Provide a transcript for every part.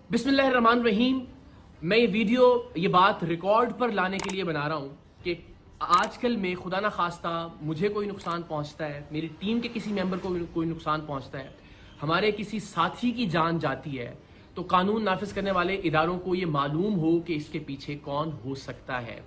बिस्मिल्लाहिर्रहमानिर्रहीम। मैं ये बات रिकॉर्ड पर लाने के लिए बना रहा हूँ कि आजकल में खुदा ना खास्ता मुझे कोई नुकसान पहुँचता है, मेरी टीम के किसी मेंबर को कोई नुकसान पहुँचता है, हमारे किसी साथी की जान जाती है, तो कानून नाफिज करने वाले इदारों को ये मालूम हो कि इसके पीछे कौन हो सकता है।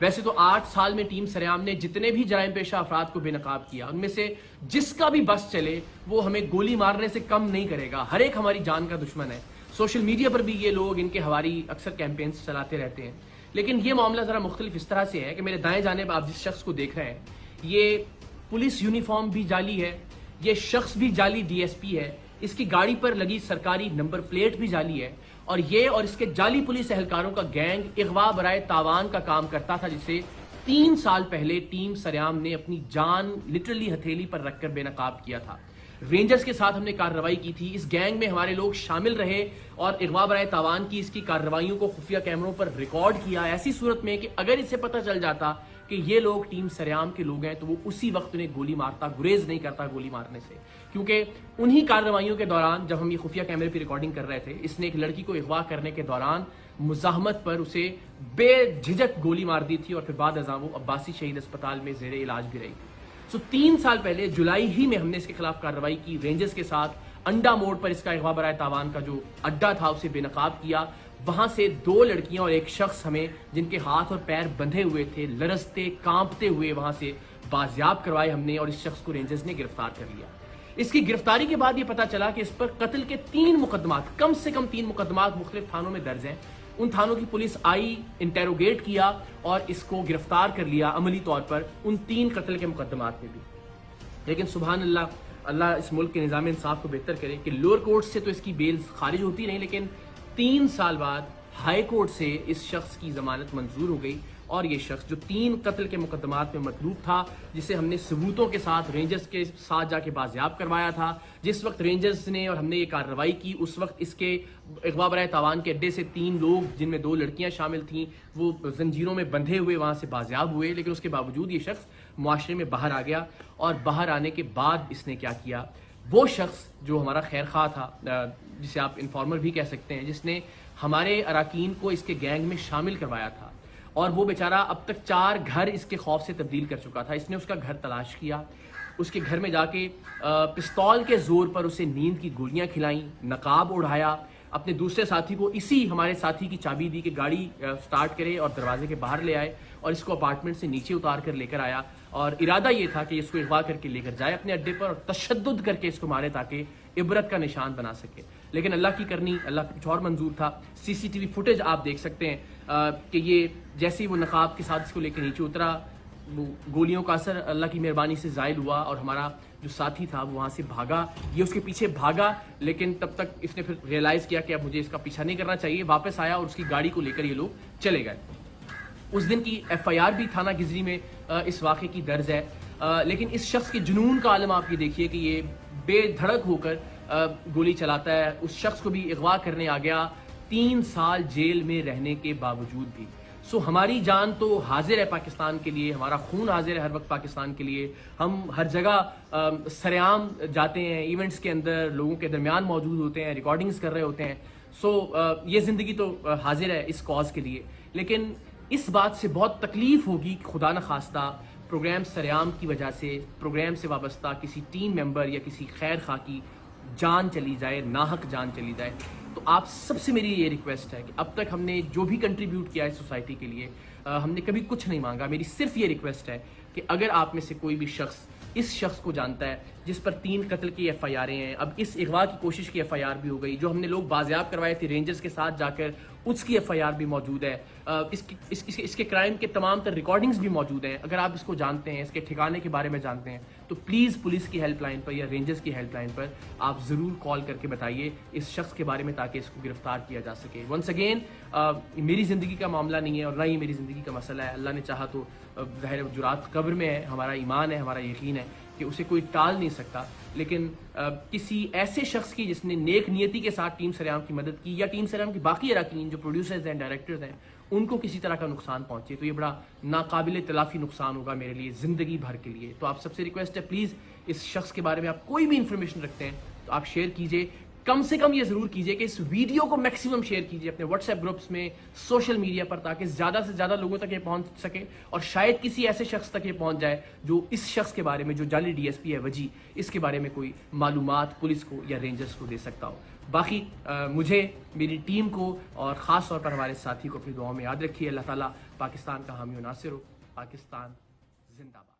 वैसे तो 8 साल में टीम सरेआम ने जितने भी जराइम पेशा अफराद को बेनकाब किया, उनमें से जिसका भी बस चले वो हमें गोली मारने से कम नहीं करेगा। हर एक हमारी जान का दुश्मन है। सोशल मीडिया पर भी ये लोग इनके हवारी अक्सर कैंपेन्स चलाते रहते हैं। लेकिन ये मामला ज़रा मुख्तलिफ इस तरह से है कि मेरे दाएं जानिब आप जिस शख्स को देख रहे हैं, ये पुलिस यूनिफॉर्म भी जाली है, ये शख्स भी जाली DSP है, इसकी गाड़ी पर लगी सरकारी नंबर प्लेट भी जाली है, और ये और इसके जाली पुलिस एहलकारों का गैंग इगवा बराए तावान का काम करता था, जिसे 3 साल पहले टीम सरेआम ने अपनी जान लिटरली हथेली पर रखकर बेनकाब किया था। रेंजर्स के साथ हमने कार्रवाई की थी, इस गैंग में हमारे लोग शामिल रहे और इगवा बराए तावान की इसकी कार्रवाइयों को खुफिया कैमरों पर रिकॉर्ड किया। ऐसी सूरत में कि अगर इसे पता चल जाता कि ये लोग टीम सरेआम के लोग हैं तो वो उसी वक्त उन्हें गोली मारता, गुरेज नहीं करता गोली मारने से। क्योंकि उन्हीं कार्रवाइयों के दौरान जब हम ये खुफिया कैमरे पर रिकॉर्डिंग कर रहे थे, इसने एक लड़की को अगवा करने के दौरान मुजाहमत पर उसे बेझिझक गोली मार दी थी और फिर बाद अज़ां वो अब्बासी शहीद अस्पताल में ज़ेरे इलाज भी रही थी। 3 साल पहले जुलाई ही में हमने इसके खिलाफ कार्रवाई की। रेंजर्स के साथ अंडा मोड़ पर इसका अगवा बराए तावान का जो अड्डा था उसे बेनकाब किया। वहां से 2 लड़कियां और एक शख्स हमें, जिनके हाथ और पैर बंधे हुए थे, लरजते कांपते हुए वहां से बाजियाब करवाए हमने, और इस शख्स को रेंजर्स ने गिरफ्तार कर लिया। इसकी गिरफ्तारी के बाद यह पता चला कि इस पर कत्ल के 3 मुकदमात, कम से कम 3 मुकदमात मुख्तलिफ थानों में दर्ज हैं। उन थानों की पुलिस आई, इंटेरोगेट किया और इसको गिरफ्तार कर लिया अमली तौर पर उन 3 कत्ल के मुकदमात में भी। लेकिन सुभान अल्लाह, अल्लाह इस मुल्क के निज़ाम इंसाफ को बेहतर करे कि लोअर कोर्ट से तो इसकी बेल खारिज होती नहीं, लेकिन 3 साल बाद हाई कोर्ट से इस शख्स की जमानत मंजूर हो गई। और ये शख्स जो 3 कत्ल के मुकदमात में मतलूब था, जिसे हमने सबूतों के साथ रेंजर्स के साथ जाके बाजियाब करवाया था, जिस वक्त रेंजर्स ने और हमने ये कार्रवाई की उस वक्त इसके अगवा बराए तावान के अड्डे से 3 लोग, जिनमें 2 लड़कियां शामिल थीं, वो जंजीरों में बंधे हुए वहां से बाजियाब हुए। लेकिन उसके बावजूद ये शख्स मुआशरे में बाहर आ गया, और बाहर आने के बाद इसने क्या किया, वो शख्स जो हमारा खैर खा था, जिसे आप इन्फॉर्मर भी कह सकते हैं, जिसने हमारे अराकीन को इसके गैंग में शामिल करवाया था, और वो बेचारा अब तक 4 घर इसके खौफ से तब्दील कर चुका था। इसने उसका घर तलाश किया, उसके घर में जाके पिस्तौल के जोर पर उसे नींद की गोलियां खिलाई, नकाब उड़ाया, अपने दूसरे साथी को इसी हमारे साथी की चाबी दी कि गाड़ी स्टार्ट करे और दरवाजे के बाहर ले आए, और इसको अपार्टमेंट से नीचे उतार कर लेकर आया। और इरादा ये था कि इसको अगवा करके लेकर जाए अपने अड्डे पर और तशद्दुद करके इसको मारे ताकि इबरत का निशान बना सके। लेकिन अल्लाह की करनी, अल्लाह का कुछ और मंजूर था। CCTV फुटेज आप देख सकते हैं कि ये जैसे ही वो नकाब के साथ इसको लेकर नीचे उतरा, वो गोलियों का असर अल्लाह की मेहरबानी से ज़ायल हुआ, और हमारा जो साथी था वो वहाँ से भागा। ये उसके पीछे भागा, लेकिन तब तक इसने फिर रियलाइज़ किया कि अब मुझे इसका पीछा नहीं करना चाहिए। वापस आया और उसकी गाड़ी को लेकर ये लोग चले गए। उस दिन की FIR भी थाना गिजरी में इस वाक़े की दर्ज है। लेकिन इस शख्स के जुनून का आलम आप ये देखिए कि ये बेधड़क होकर गोली चलाता है। उस शख्स को भी अगवा करने आ गया 3 साल जेल में रहने के बावजूद भी। हमारी जान तो हाजिर है पाकिस्तान के लिए, हमारा खून हाजिर है हर वक्त पाकिस्तान के लिए। हम हर जगह सरेआम जाते हैं, इवेंट्स के अंदर लोगों के दरमियान मौजूद होते हैं, रिकॉर्डिंग्स कर रहे होते हैं। ये ज़िंदगी तो हाजिर है इस कॉज के लिए। लेकिन इस बात से बहुत तकलीफ होगी कि खुदा न खास्ता प्रोग्राम सरेआम की वजह से प्रोग्राम से वाबस्ता किसी टीम मेंबर या किसी खैर खा की जान चली जाए, नाहक जान चली जाए। तो आप सबसे मेरी ये रिक्वेस्ट है कि अब तक हमने जो भी कंट्रीब्यूट किया है सोसाइटी के लिए, हमने कभी कुछ नहीं मांगा। मेरी सिर्फ ये रिक्वेस्ट है कि अगर आप में से कोई भी शख्स इस शख्स को जानता है जिस पर 3 कत्ल की FIR हैं, अब इस अगवा की कोशिश की FIR भी हो गई, जो हमने लोग बाजियाब करवाए थे रेंजर्स के साथ जाकर, उसकी FIR भी मौजूद है, इसके क्राइम के तमाम तर रिकॉर्डिंग्स भी मौजूद हैं। अगर आप इसको जानते हैं, इसके ठिकाने के बारे में जानते हैं, तो प्लीज़ पुलिस की हेल्पलाइन पर या रेंजर्स की हेल्पलाइन पर आप ज़रूर कॉल करके बताइए इस शख्स के बारे में, ताकि इसको गिरफ्तार किया जा सके। वंस अगेन, मेरी ज़िंदगी का मामला नहीं है और ना ही मेरी ज़िंदगी का मसला है। अल्लाह ने चाहा तो ज़ाहिर जुरात कब्र में है, हमारा ईमान है, हमारा यकीन है कि उसे कोई टाल नहीं सकता। लेकिन किसी ऐसे शख्स की जिसने नेक नियति के साथ टीम सरेआम की मदद की, या टीम सरेआम की बाकी अराकीन जो प्रोड्यूसर्स हैं, डायरेक्टर्स हैं, उनको किसी तरह का नुकसान पहुंचे, तो ये बड़ा नाकाबिल तलाफी नुकसान होगा मेरे लिए ज़िंदगी भर के लिए। तो आप सबसे रिक्वेस्ट है, प्लीज़ इस शख्स के बारे में आप कोई भी इंफॉर्मेशन रखते हैं तो आप शेयर कीजिए। کم سے کم یہ ضرور کیجئے کہ اس ویڈیو کو میکسیمم شیئر کیجئے اپنے واٹس ایپ گروپس میں، سوشل میڈیا پر، تاکہ زیادہ سے زیادہ لوگوں تک یہ پہنچ سکے اور شاید کسی ایسے شخص تک یہ پہنچ جائے جو اس شخص کے بارے میں، جو جعلی ڈی ایس پی ہے وجی، اس کے بارے میں کوئی معلومات پولیس کو یا رینجرز کو دے سکتا ہو۔ باقی مجھے، میری ٹیم کو اور خاص طور پر ہمارے ساتھی کو اپنی دعاؤں میں یاد رکھیے۔ اللہ تعالیٰ پاکستان کا حامی و ناصر ہو۔ پاکستان زندہ باد۔